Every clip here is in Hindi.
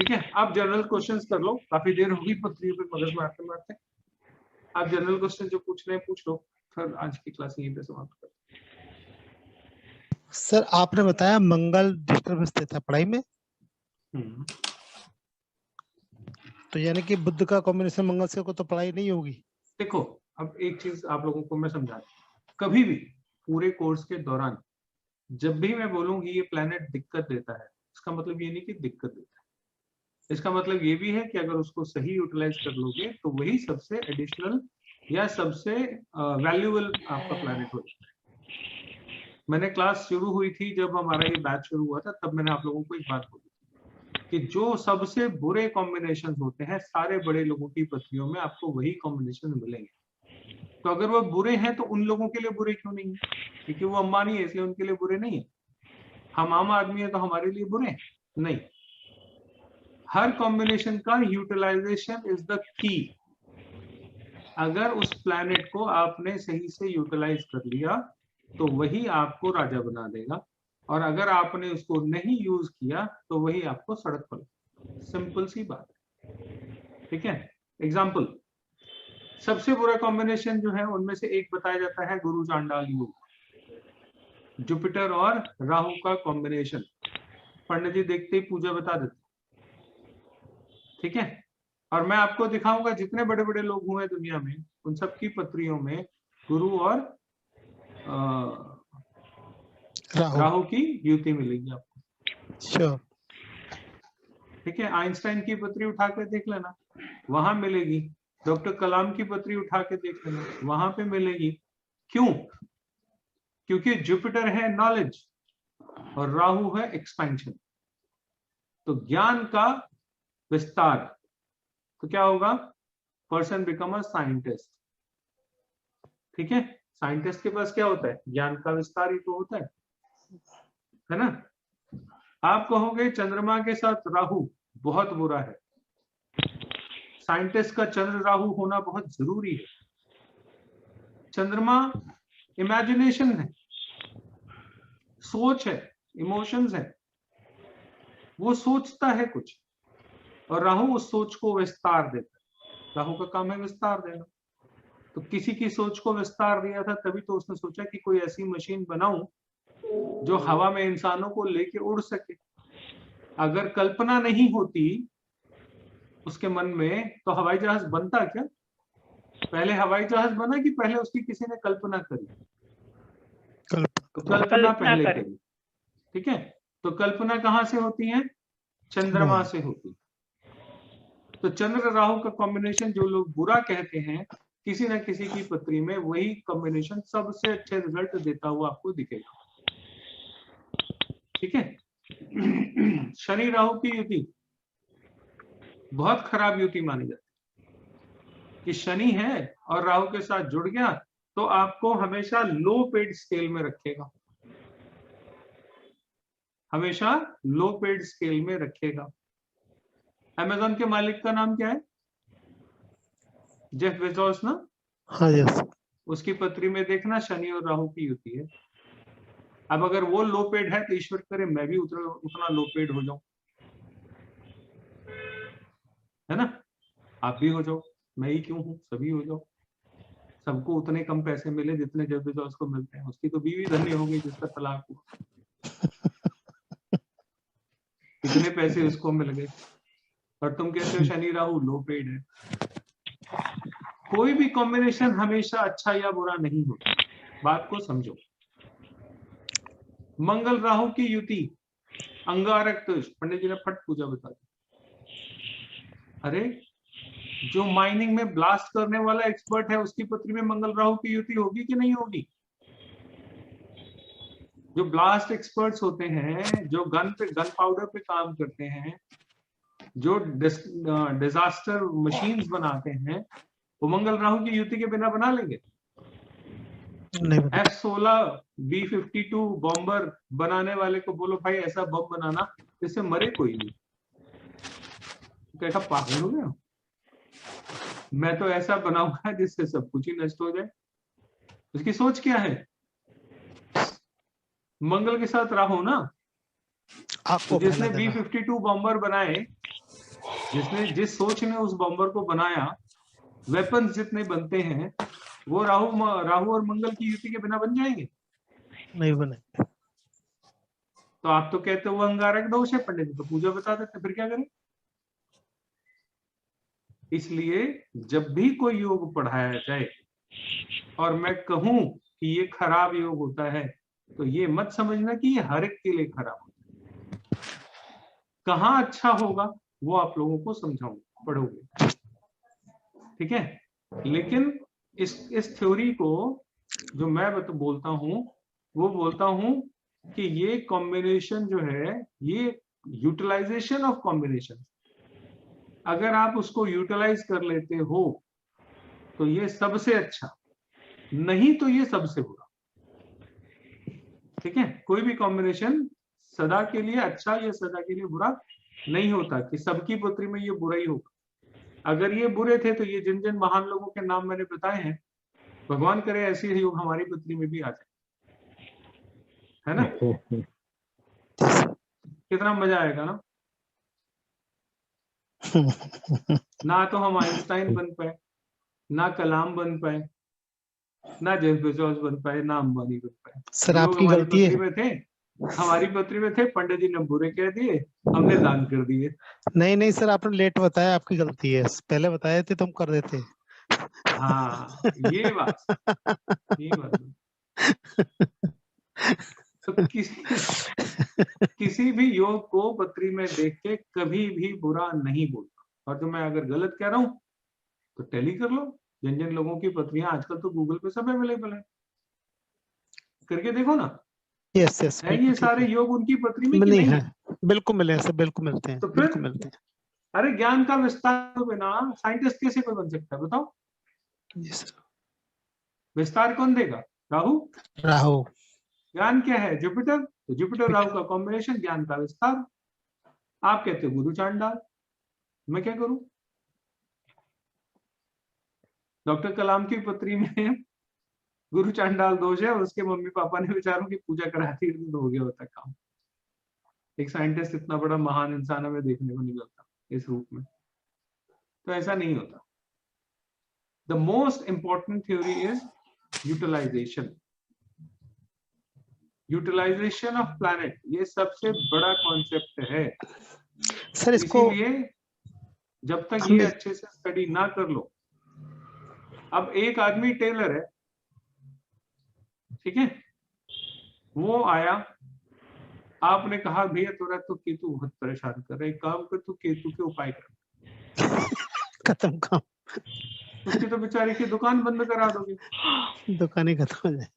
ठीक है, आप जनरल क्वेश्चंस कर लो, काफी देर होगी पत्रियों पे मगज मारते मारते। आप जनरल क्वेश्चन जो पूछ रहे हैं पूछ लो, फिर आज की क्लास यहीं पे समाप्त कर। सर आपने बताया मंगल डिस्टर्बेंस देता है पढ़ाई में, तो यानी कि बुध का कॉम्बिनेशन मंगल से को तो पढ़ाई नहीं होगी। देखो अब एक चीज आप लोगों को मैं समझा, कभी भी पूरे कोर्स के दौरान जब भी मैं बोलूंगी ये प्लैनेट दिक्कत देता है, इसका मतलब ये नहीं कि दिक्कत देता है, इसका मतलब ये भी है कि अगर उसको सही यूटिलाइज कर लोगे तो वही सबसे एडिशनल या सबसे वैल्यूएबल आपका प्लैनेट हो जाता है। मैंने क्लास शुरू हुई थी जब हमारा ये बैच शुरू हुआ था, तब मैंने आप लोगों को एक बात बोली कि जो सबसे बुरे कॉम्बिनेशन होते हैं सारे बड़े लोगों की पत्रियों में आपको वही कॉम्बिनेशन मिलेंगे। तो अगर वो बुरे हैं तो उन लोगों के लिए बुरे क्यों नहीं है? क्योंकि वो अंबानी है इसलिए उनके लिए बुरे नहीं है। हम आम आदमी है तो हमारे लिए बुरे हैं? नहीं, हर कॉम्बिनेशन का यूटिलाइजेशन इज द की। अगर उस प्लैनेट को आपने सही से यूटिलाइज कर लिया तो वही आपको राजा बना देगा, और अगर आपने उसको नहीं यूज किया तो वही आपको सड़क पर, सिंपल सी बात है। ठीक है, एग्जाम्पल, सबसे बुरा कॉम्बिनेशन जो है उनमें से एक बताया जाता है गुरु चांडाल योग, जुपिटर और राहु का कॉम्बिनेशन। पंडित जी देखते ही पूजा बता देते, ठीक है, और मैं आपको दिखाऊंगा जितने बड़े बड़े लोग हुए दुनिया में उन सबकी पत्रियों में गुरु और राहु की युति मिलेगी आपको। श्योर। ठीक है, आइंस्टाइन की पत्री उठा के देख लेना, वहां मिलेगी। डॉक्टर कलाम की पत्री उठा के देख लेना, वहां पे मिलेगी। क्यों? क्योंकि जुपिटर है नॉलेज और राहु है एक्सपेंशन, तो ज्ञान का विस्तार। तो क्या होगा? Person become a scientist. ठीक है, साइंटिस्ट के पास क्या होता है? ज्ञान का विस्तार ही तो होता है ना। आप कहोगे चंद्रमा के साथ राहु बहुत बुरा है, साइंटिस्ट का चंद्र राहु होना बहुत जरूरी है। चंद्रमा इमेजिनेशन है, सोच है, इमोशंस है, वो सोचता है कुछ, और राहु उस सोच को विस्तार देता है। राहु का काम है विस्तार देना। तो किसी की सोच को विस्तार दिया था तभी तो उसने सोचा कि कोई ऐसी मशीन बनाऊं जो हवा में इंसानों को लेके उड़ सके। अगर कल्पना नहीं होती उसके मन में तो हवाई जहाज बनता क्या? पहले हवाई जहाज बना कि पहले उसकी किसी ने कल्पना करी? तो कल्पना पहले करी। ठीक है, तो कल्पना कहां से होती है? चंद्रमा से होती। तो चंद्र राहु का कॉम्बिनेशन जो लोग बुरा कहते हैं, किसी न किसी की पत्री में वही कॉम्बिनेशन सबसे अच्छे रिजल्ट देता हुआ आपको दिखेगा। ठीक है, शनि राहु की युति बहुत खराब युति मानी जाती है कि शनि है और राहु के साथ जुड़ गया तो आपको हमेशा लो पेड स्केल में रखेगा, हमेशा लो पेड स्केल में रखेगा। अमेज़न के मालिक का नाम क्या है? जेफ बेजोस ना? हाँ यस। उसकी पत्री में देखना शनि और राहु की युति है। अब अगर वो लो पेड है तो ईश्वर करे मैं भी उतना लो पेड हो जाऊं, है ना। आप भी हो जाओ, मैं ही क्यों हूं, सभी हो जाओ, सबको उतने कम पैसे मिले जितने जेफ बेजोस को मिलते हैं। उसकी तो बीवी धन्य हो गई जिसका तलाक हुआ, इतने पैसे उसको मिल गए, और तुम कहते हो शनि राहु लो पेड है। कोई भी कॉम्बिनेशन हमेशा अच्छा या बुरा नहीं होता, बात को समझो। मंगल राहु की युति अंगारक तुष, पंडित जी ने फट पूजा बता दी। अरे जो माइनिंग में ब्लास्ट करने वाला एक्सपर्ट है उसकी पत्री में मंगल राहु की युति होगी कि नहीं होगी? जो ब्लास्ट एक्सपर्ट्स होते हैं, जो गन पाउडर पे काम करते हैं, जो डिजास्टर मशीन्स बनाते हैं, वो मंगल राहु की युति के बिना बना लेंगे? F-16 B-52 बॉम्बर बनाने वाले को बोलो भाई ऐसा बम बनाना जिससे मरे कोई नहीं, क्या पागल हो गया? मैं तो ऐसा बनाऊंगा जिससे सब कुछ ही नष्ट हो जाए। उसकी सोच क्या है? मंगल के साथ राहु ना, तो जिसने B-52 बॉम्बर बनाए जिस सोच ने उस बॉम्बर को बनाया, वेपन्स जितने बनते हैं वो राहु और मंगल की युति के बिना बन जाएंगे? नहीं बने। तो आप तो कहते हो वो अंगारक दोष है, पंडित जी तो पूजा बता देते, फिर क्या करें? इसलिए जब भी कोई योग पढ़ाया जाए और मैं कहूं कि ये खराब योग होता है, तो ये मत समझना कि ये हर एक के लिए खराब होता है। कहाँ अच्छा होगा वो आप लोगों को समझाऊंगा, पढ़ोगे, ठीक है? लेकिन इस थ्योरी को जो मैं बोलता हूं, वो बोलता हूं कि ये कॉम्बिनेशन जो है, ये यूटिलाइजेशन ऑफ कॉम्बिनेशन, अगर आप उसको यूटिलाइज कर लेते हो तो ये सबसे अच्छा, नहीं तो ये सबसे बुरा, ठीक है? कोई भी कॉम्बिनेशन सदा के लिए अच्छा या सदा के लिए बुरा नहीं होता कि सबकी पुत्री में ये बुरा ही होगा। अगर ये बुरे थे तो ये जिन जिन महान लोगों के नाम मैंने बताए हैं, भगवान करे ऐसी योग हमारी पुत्री में भी आ जाए, है ना? कितना मजा आएगा ना? ना तो हम आइंस्टाइन बन पाए, ना कलाम बन पाए, ना जेफ बेजोस बन पाए, ना अंबानी बन पाए। सर लोग आपकी हमारी गलती पत्री है। में थे, हमारी पत्री में थे, पंडित जी ने बुरे कह दिए, हमने दान कर दिए। नहीं नहीं सर, आपने लेट बताया, आपकी गलती है, पहले बताए थे तो हम कर देते। हाँ, ये बात तो किसी भी योग को पत्री में देख के कभी भी बुरा नहीं बोलता। और जो मैं अगर गलत कह रहा हूं तो टैली कर लो, जिन जिन लोगों की पत्रियां आजकल तो गूगल पे सब अवेलेबल है, करके देखो ना। यस यस, है बिल्कुल ये ठीक सारे है। योग उनकी पत्री में कि नहीं नहीं है, है? बिल्कुल मिले हैं सर, बिल्कुल मिलते हैं, तो फिर बिल्कुल मिलते अरे ज्ञान का विस्तार बिना साइंटिस्ट कैसे कोई बन सकता है, बताओ? हैं। जी सर। विस्तार कौन देगा? राहु। राहु। ज्ञान क्या है? जुपिटर। तो जुपिटर राहु का कॉम्बिनेशन ज्ञान का विस्तार। आप कहते हो गुरु चांडाल, मैं क्या करूं? डॉक्टर कलाम की पत्री में गुरु चांडाल दोष है और उसके मम्मी पापा ने बेचारों की पूजा करा दी तो हो गया होता काम। एक साइंटिस्ट इतना बड़ा महान इंसान हमें देखने को नहीं मिलता इस रूप में, तो ऐसा नहीं होता। The most important theory is utilization, utilization of planet, ये सबसे बड़ा कॉन्सेप्ट है। सर इसको इसीलिए जब तक हम ये अच्छे से स्टडी ना कर लो, अब एक आदमी टेलर है, ठीक है, वो आया, आपने कहा भैया थोड़ा तो केतु बहुत परेशान कर रहा है, एक काम कर तू केतु के उपाय कर, खत्म काम, उसकी तो बेचारे की दुकान बंद करा दोगे। दुकान ही खत्म हो जाए।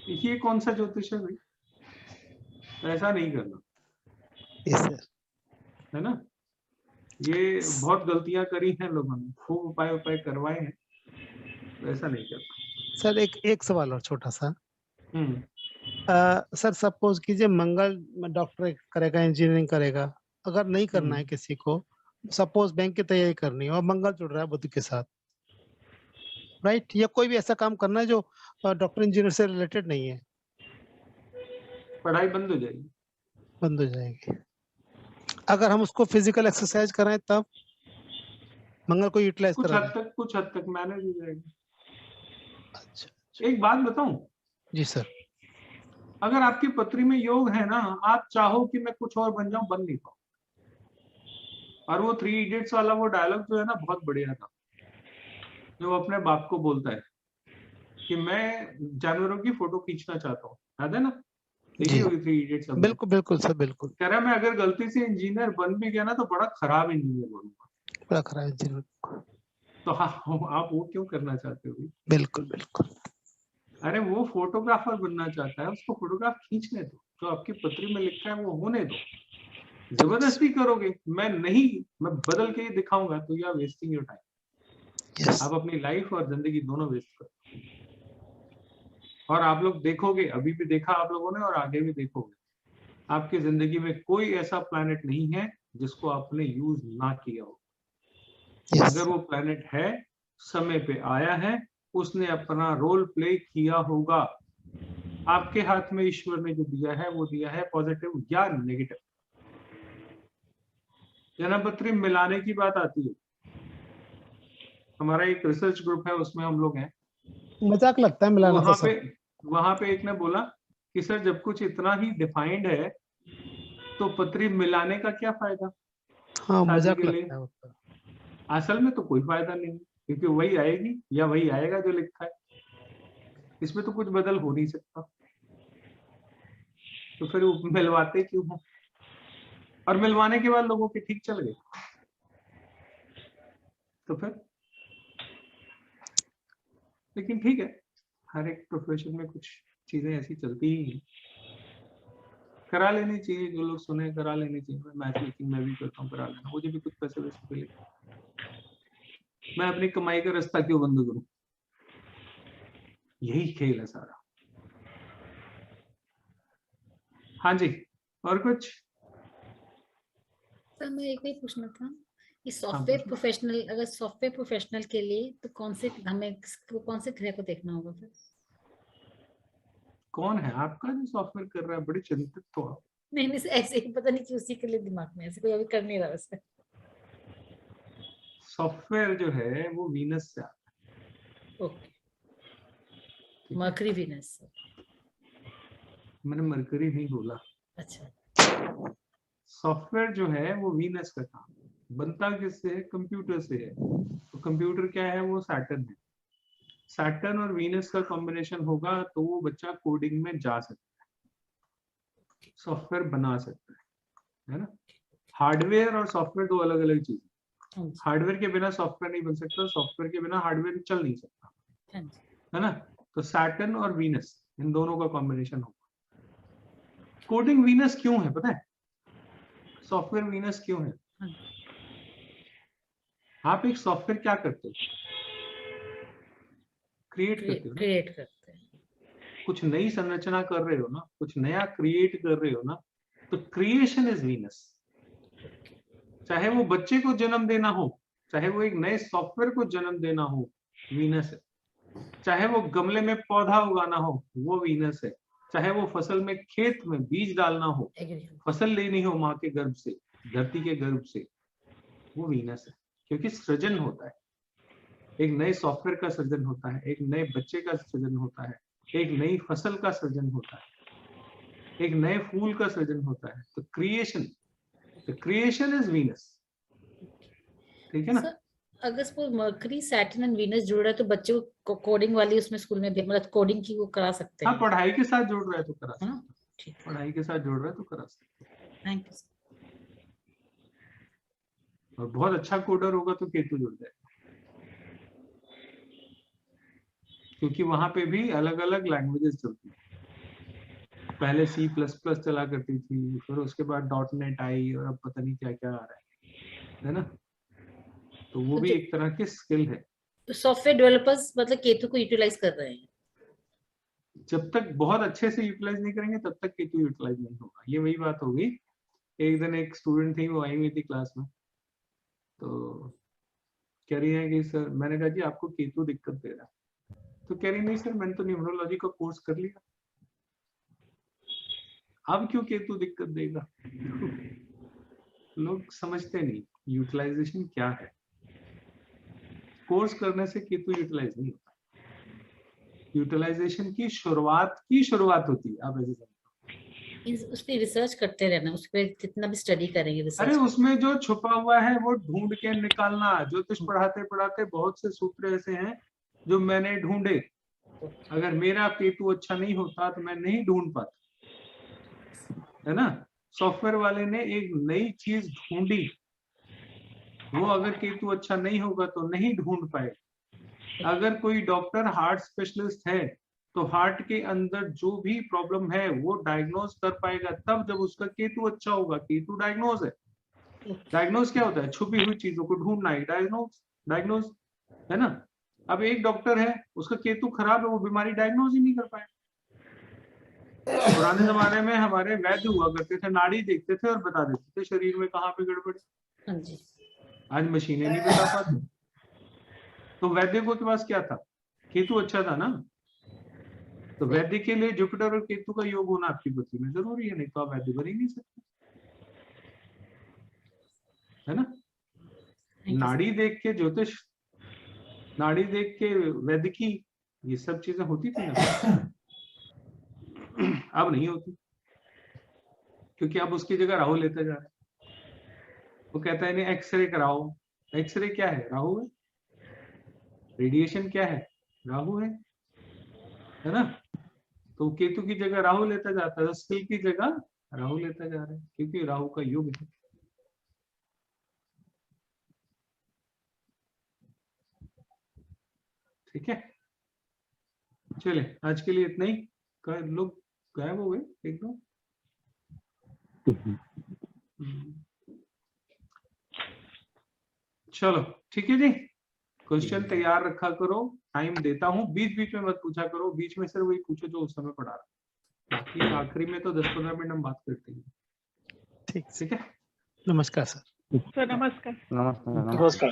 ये कौन सा ज्योतिष है भाई? तो ऐसा नहीं करना, यस सर। है ना? ये बहुत गलतियां करी हैं लोगों ने, खूब उपाय करवाए हैं, तो ऐसा नहीं करना। सर एक सवाल और छोटा सा। हम्म। सर सपोज कीजिए मंगल में डॉक्टर करेगा, इंजीनियरिंग करेगा, अगर नहीं करना है किसी को, सपोज बैंक की तैयारी करनी है और मंगल जुड़ रहा है बुध के साथ, राइट, या कोई भी ऐसा काम करना है जो डॉक्टर इंजीनियर से रिलेटेड नहीं है, पढ़ाई बंद हो जाएगी। बंद हो जाएगी। अगर हम उसको फिजिकल एक्सरसाइज कराएं तब मंगल को यूटिलाइज करा दें। कुछ हद तक मैनेज हो जाएगी। अच्छा। एक बात बताऊं, जी सर। अगर आपकी पत्री में योग है ना, आप चाहो कि मैं कुछ और बन जाऊं, बन नहीं पाऊं। और वो 3 इडियट्स वाला वो डायलॉग जो है ना, बहुत बढ़िया था, जो वो अपने बाप को बोलता है कि मैं जानवरों की फोटो खींचना चाहता हूँ, याद है ना? देखी जी होगी 3 इडियट्स हमने। बिल्कुल बिल्कुल सर, बिल्कुल। कह रहा मैं अगर गलती से इंजीनियर बन भी गया ना तो बड़ा खराब इंजीनियर बनूंगा। बड़ा खराब इंजीनियर। तो आप वो क्यों करना चाहते हो? बिल्कुल बिल्कुल। अरे वो फोटोग्राफर बनना चाहता है, उसको फोटोग्राफ खींचने दो, जो आपकी पत्री में लिखा है वो होने दो। जबरदस्ती करोगे मैं नहीं, मैं बदल के ही दिखाऊंगा, तो you are wasting your time. Yes. आप अपनी लाइफ और जिंदगी दोनों वेस्ट करो। और आप लोग देखोगे, अभी भी देखा आप लोगों ने और आगे भी देखोगे, आपकी जिंदगी में कोई ऐसा प्लैनेट नहीं है जिसको आपने यूज ना किया हो। यस। अगर वो प्लैनेट है, समय पे आया है, उसने अपना रोल प्ले किया होगा। आपके हाथ में ईश्वर ने जो दिया है वो दिया है पॉजिटिव या नेगेटिव। जन्मपत्री मिलाने की बात आती है, हमारा एक रिसर्च ग्रुप है, उसमें हम लोग हैं। मजाक लगता है मिलाना तो सर। वहां पे एक ने बोला कि सर जब कुछ इतना ही डिफाइंड है तो पत्री मिलाने का क्या फायदा हाँ शादी मजाक के लिए। लगता है वो तो। असल में तो कोई फायदा नहीं है, क्योंकि वही आएगी या वही आएगा जो लिखा है, इसमें तो कुछ बदल हो नहीं सकता, तो फिर वो मिलवाते क्यों हो। और मिलवाने के बाद लोगों के ठीक चल गए तो फिर, लेकिन ठीक है, हर एक प्रोफेशन में कुछ चीजें ऐसी चलती ही हैं। करा लेनी चाहिए, जो लोग सुने करा लेनी चाहिए। मैथ मेकिंग मैं भी करता हूँ, करा लेना, मुझे भी कुछ पैसे वैसे मिले, मैं अपनी कमाई का रास्ता क्यों बंद करूं, यही खेल है सारा। हाँ जी, और कुछ। सर मैं एक भी पूछना था कि हाँ, सॉफ्टवेयर पूछो। प्रोफेशनल, अगर सॉफ्टवेयर प्रोफेशनल के लिए तो कौन से कौन से ग्रह को देखना होगा फिर? कौन है आपका जो सॉफ्टवेयर कर रहा है, बड़ी चिंतित तो आप। नहीं नहीं ऐसे ही, पता नहीं क्यों उसी के लिए दिमाग में ऐसे कोई अभी कर नहीं रहा वैसे। सॉफ्टवेयर जो है वो वीनस से आता ओके, है, मरकरी वीनस। मैंने मरकरी नहीं बोला। अच्छा, सॉफ्टवेयर जो है वो वीनस का काम है। बनता किससे है, कंप्यूटर से है। तो कंप्यूटर क्या है, वो सैटर्न है। सैटर्न और वीनस का कॉम्बिनेशन होगा तो वो बच्चा कोडिंग में जा सकता है, सॉफ्टवेयर बना सकता है ना। हार्डवेयर और सॉफ्टवेयर दो अलग अलग चीज। हाँ जी, हार्डवेयर के बिना सॉफ्टवेयर नहीं बन सकता, सॉफ्टवेयर के बिना हार्डवेयर चल नहीं सकता, हाँ जी। है ना। तो सैटर्न और वीनस, इन दोनों का कॉम्बिनेशन होगा। कोडिंग वीनस क्यों है पता है, सॉफ्टवेयर वीनस क्यों है। हाँ, आप एक सॉफ्टवेयर क्या करते हो, क्रिएट करते हो ना। क्रिएट करते हैं। कुछ नई संरचना कर रहे हो ना, कुछ नया क्रिएट कर रहे हो ना, तो क्रिएशन इज वीनस। चाहे वो बच्चे को जन्म देना हो, चाहे वो एक नए सॉफ्टवेयर को जन्म देना हो, वीनस है। चाहे वो गमले में पौधा उगाना हो, वो वीनस है। चाहे वो फसल में, खेत में बीज डालना हो, एग्रीकल्चर। फसल लेनी हो माँ के गर्भ से, धरती के गर्भ से, वो वीनस है। क्योंकि सृजन होता है, एक नए सॉफ्टवेयर का सृजन होता है, एक नए बच्चे का सृजन होता है, एक नई फसल का सृजन होता है, एक नए फूल का सृजन होता है। तो creation, the creation is Venus, ठीक है ना। सर अगर suppose mercury Saturn and Venus जुड़ रहा है तो बच्चे को कोडिंग वाली उसमें स्कूल में मतलब कोडिंग की वो करा सकते हाँ, हैं, पढ़ाई के साथ जुड़ रहा है तो करा है सकते, ना? ठीक, पढ़ाई के साथ जुड़ रहा है तो करा सकते। Thank you. और बहुत अच्छा कोडर होगा तो केतु जुड़ जाएगा, क्योंकि वहां पे भी अलग अलग लैंग्वेजेस चलती है। पहले C++ चला करती थी, फिर उसके बाद .NET आई, और अब पता नहीं क्या क्या आ रहा है ना। तो वो तो भी जो एक तरह की स्किल है। सॉफ्टवेयर डेवलपर्स मतलब केतु को यूटिलाइज कर रहे हैं। जब तक बहुत अच्छे से यूटिलाइज नहीं करेंगे तब तक केतु यूटिलाइज नहीं होगा, ये वही बात होगी। एक दिन एक स्टूडेंट थी, वो आई हुई थी क्लास में, तो कह रही है कि सर, मैंने कहा जी आपको केतु दिक्कत दे रहा है, तो कह रही नहीं सर मैंने तो न्यूमरोलॉजी का कोर्स कर लिया, अब क्यों केतु दिक्कत देगा। लोग समझते नहीं यूटिलाइजेशन क्या है। कोर्स करने से केतु यूटिलाइज नहीं होता, यूटिलाइजेशन की शुरुआत होती है, आप ऐसे समझो। उस पर रिसर्च करते रहना, उस पर जितना भी स्टडी करेंगे अरे रिसर्च उसमें जो छुपा हुआ है वो ढूंढ के निकालना। ज्योतिष पढ़ाते पढ़ाते बहुत से सूत्र ऐसे हैं जो मैंने ढूंढे, अगर मेरा केतु अच्छा नहीं होता तो मैं नहीं ढूंढ पाता, है ना। सॉफ्टवेयर वाले ने एक नई चीज ढूंढी, वो अगर केतु अच्छा नहीं होगा तो नहीं ढूंढ पाए। अगर कोई डॉक्टर हार्ट स्पेशलिस्ट है तो हार्ट के अंदर जो भी प्रॉब्लम है वो डायग्नोज कर पाएगा तब जब उसका केतु अच्छा होगा। केतु डायग्नोज है। डायग्नोज क्या होता है, छुपी हुई चीजों को ढूंढना ही डायग्नोज, डायग्नोज, है ना। अब एक डॉक्टर है, उसका केतु खराब है, वो बीमारी डायग्नोज ही नहीं कर पाए। पुराने जमाने में हमारे वैद्य हुआ करते थे, नाड़ी देखते थे और बता देते थे शरीर में कहाँ पे गड़बड़ है। हाँ जी। आज मशीनें नहीं बता पाती। तो वैद्य को के पास क्या था, केतु अच्छा था ना। तो वैद्य के लिए जुपिटर और केतु का योग होना आपकी बुद्धि में जरूरी है, नहीं तो आप वैद्य बन ही नहीं सकते। है ना। नाड़ी देख के ज्योतिष, नाड़ी देख के वैदिकी, ये सब चीजें होती थी ना, अब नहीं होती, क्योंकि अब उसकी जगह राहु लेते जा रहे हैं। वो कहता है नहीं एक्सरे कराओ, एक्सरे क्या है, राहु है। रेडिएशन क्या है, राहु है ना। तो केतु की जगह राहु लेता जाता है, तो स्किल की जगह राहु लेता जा रहा है, क्योंकि राहु का युग है। ठीक है, चले आज के लिए इतना ही। लोग गायब हो गए एकदम। चलो ठीक है जी, क्वेश्चन तैयार रखा करो, टाइम देता हूँ, बीच बीच में मत पूछा करो, बीच में सिर्फ वही पूछो जो उस समय पढ़ा रहा, बाकी आखिरी में तो 10-15 मिनट हम बात करते हैं। ठीक है, नमस्कार सर। सर नमस्कार। नमस्कार।